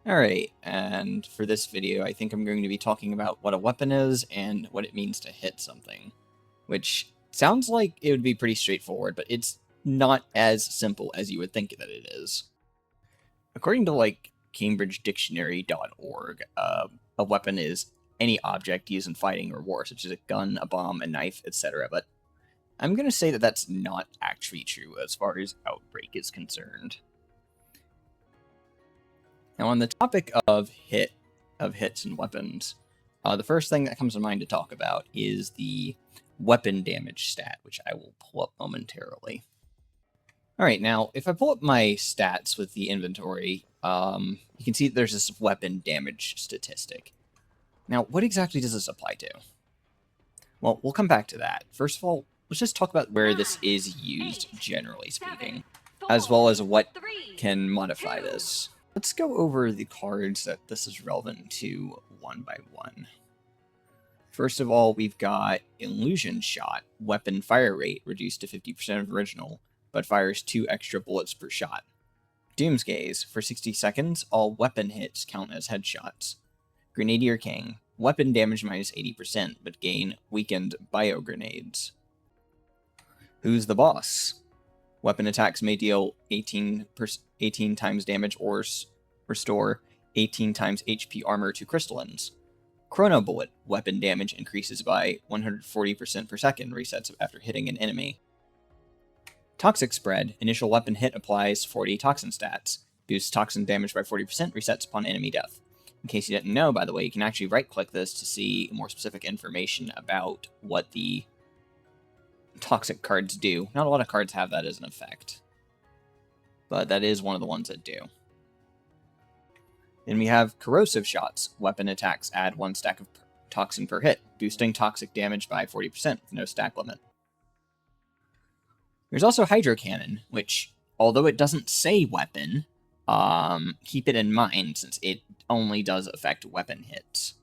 Alright, and for this video, I think I'm going to be talking about what a weapon is and what it means to hit something. Which sounds like it would be pretty straightforward, but it's not as simple as you would think that it is. According to, CambridgeDictionary.org, a weapon is any object used in fighting or war, such as a gun, a bomb, a knife, etc. But I'm going to say that that's not actually true as far as Outbreak is concerned. Now, on the topic of hits and weapons, the first thing that comes to mind to talk about is the weapon damage stat, which I will pull up momentarily. Alright, now, if I pull up my stats with the inventory, you can see that there's this weapon damage statistic. Now, what exactly does this apply to? Well, we'll come back to that. First of all, let's just talk about where this is used, generally speaking, as well as what can modify this. Let's go over the cards that this is relevant to one by one. First of all, we've got Illusion Shot, weapon fire rate reduced to 50% of original, but fires 2 extra bullets per shot. Doomsgaze, for 60 seconds, all weapon hits count as headshots. Grenadier King, weapon damage minus 80%, but gain weakened bio grenades. Who's the Boss? Weapon attacks may deal 18 times damage or restore 18 times HP armor to crystallines. Chrono Bullet, weapon damage increases by 140% per second, resets after hitting an enemy. Toxic Spread, initial weapon hit applies 40 toxin stats, boosts toxin damage by 40%, resets upon enemy death. In case you didn't know, by the way, you can actually right-click this to see more specific information about what the toxic cards do. Not a lot of cards have that as an effect, but that is one of the ones that do. Then we have Corrosive Shots. Weapon attacks add 1 stack of toxin per hit, boosting toxic damage by 40% with no stack limit. There's also Hydro Cannon, which, although it doesn't say weapon, keep it in mind since it only does affect weapon hits.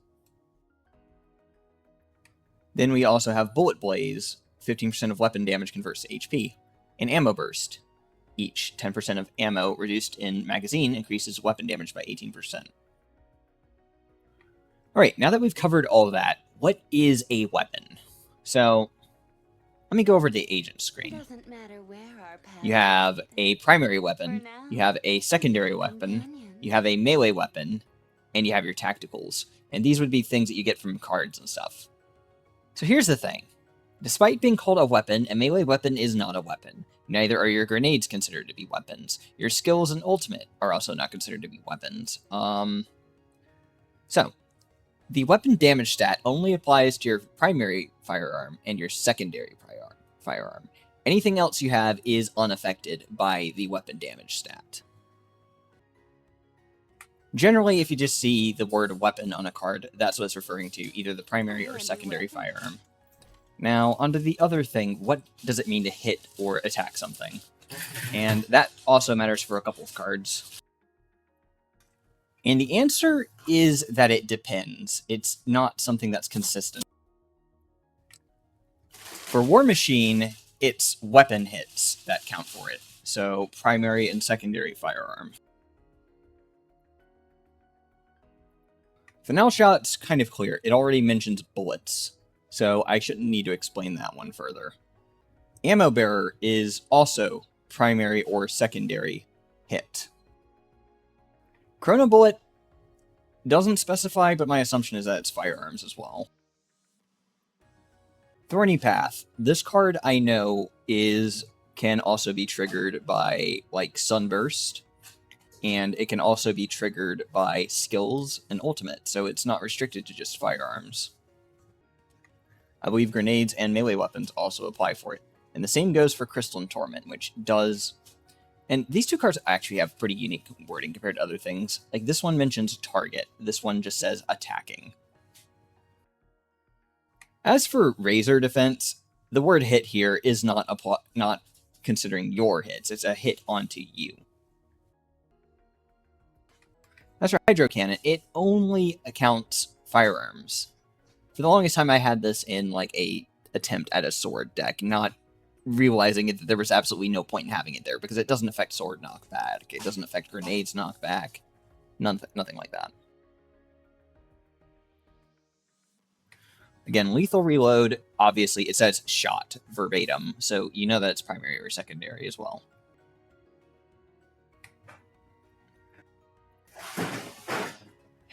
Then we also have Bullet Blaze. 15% of weapon damage converts to HP. And Ammo Burst. Each 10% of ammo reduced in magazine increases weapon damage by 18%. Alright, now that we've covered all of that, what is a weapon? So, let me go over the agent screen. You have a primary weapon, you have a secondary weapon, you have a melee weapon, and you have your tacticals. And these would be things that you get from cards and stuff. So here's the thing. Despite being called a weapon, a melee weapon is not a weapon. Neither are your grenades considered to be weapons. Your skills and ultimate are also not considered to be weapons. So, the weapon damage stat only applies to your primary firearm and your secondary firearm. Anything else you have is unaffected by the weapon damage stat. Generally, if you just see the word weapon on a card, that's what it's referring to, either the primary or secondary firearm. Now, onto the other thing, what does it mean to hit or attack something? And that also matters for a couple of cards. And the answer is that it depends. It's not something that's consistent. For War Machine, it's weapon hits that count for it. So, primary and secondary firearm. Final Shot's kind of clear. It already mentions bullets, so I shouldn't need to explain that one further. Ammo Bearer is also primary or secondary hit. Chrono Bullet doesn't specify, but my assumption is that it's firearms as well. Thorny Path. This card I know can also be triggered by Sunburst, and it can also be triggered by skills and ultimate, so it's not restricted to just firearms. I believe grenades and melee weapons also apply for it. And the same goes for Crystalline Torment, which does... And these two cards actually have pretty unique wording compared to other things. Like, this one mentions target. This one just says attacking. As for Razor Defense, the word hit here is not considering your hits. It's a hit onto you. As for Hydro Cannon, it only accounts firearms. For the longest time, I had this in, a attempt at a sword deck, not realizing that there was absolutely no point in having it there, because it doesn't affect sword knockback, it doesn't affect grenades knockback, Nothing like that. Again, lethal reload, obviously, it says shot verbatim, so you know that it's primary or secondary as well.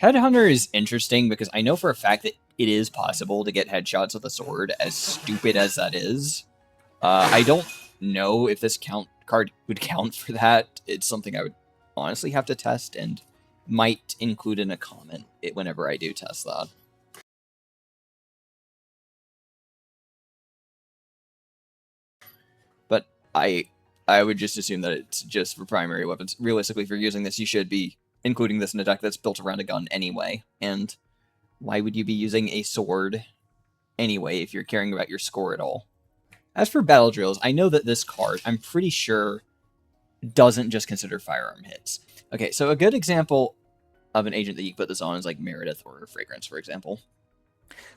Headhunter is interesting because I know for a fact that it is possible to get headshots with a sword, as stupid as that is. I don't know if this card would count for that. It's something I would honestly have to test and might include in a comment whenever I do test that. But I would just assume that it's just for primary weapons. Realistically, if you're using this, you should be including this in a deck that's built around a gun anyway. And why would you be using a sword anyway if you're caring about your score at all? As for battle drills, I know that this card, I'm pretty sure, doesn't just consider firearm hits. Okay, so a good example of an agent that you can put this on is like Meredith or Fragrance, for example.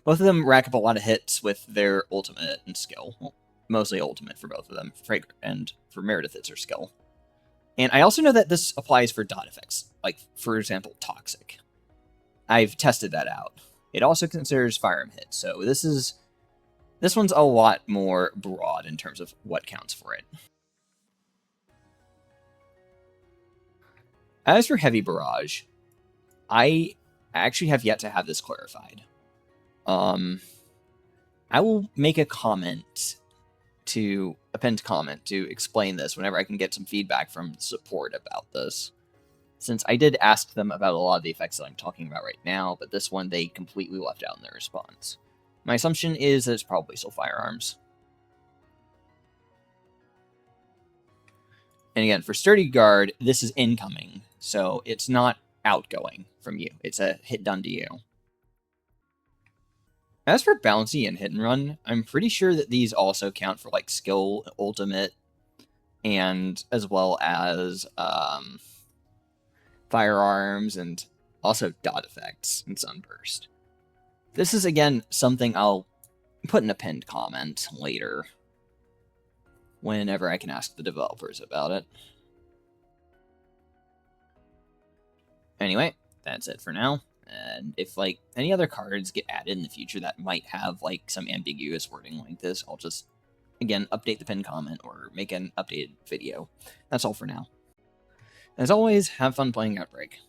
Both of them rack up a lot of hits with their ultimate and skill. Well, mostly ultimate for both of them, and for Meredith it's her skill. And I also know that this applies for dot effects, like, for example, Toxic. I've tested that out. It also considers firearm hits, so this one's a lot more broad in terms of what counts for it. As for Heavy Barrage, I actually have yet to have this clarified. I will make a pinned comment to explain this whenever I can get some feedback from support about this. Since I did ask them about a lot of the effects that I'm talking about right now, but this one they completely left out in their response. My assumption is that it's probably still firearms. And again, for Sturdy Guard, this is incoming, so it's not outgoing from you. It's a hit done to you. As for Bouncy and Hit and Run, I'm pretty sure that these also count for like skill, ultimate, and as well as firearms and also dot effects and Sunburst. This is, again, something I'll put in a pinned comment later whenever I can ask the developers about it. Anyway, that's it for now. And if, like, any other cards get added in the future that might have, like, some ambiguous wording like this, I'll just, again, update the pinned comment or make an updated video. That's all for now. As always, have fun playing Outbreak.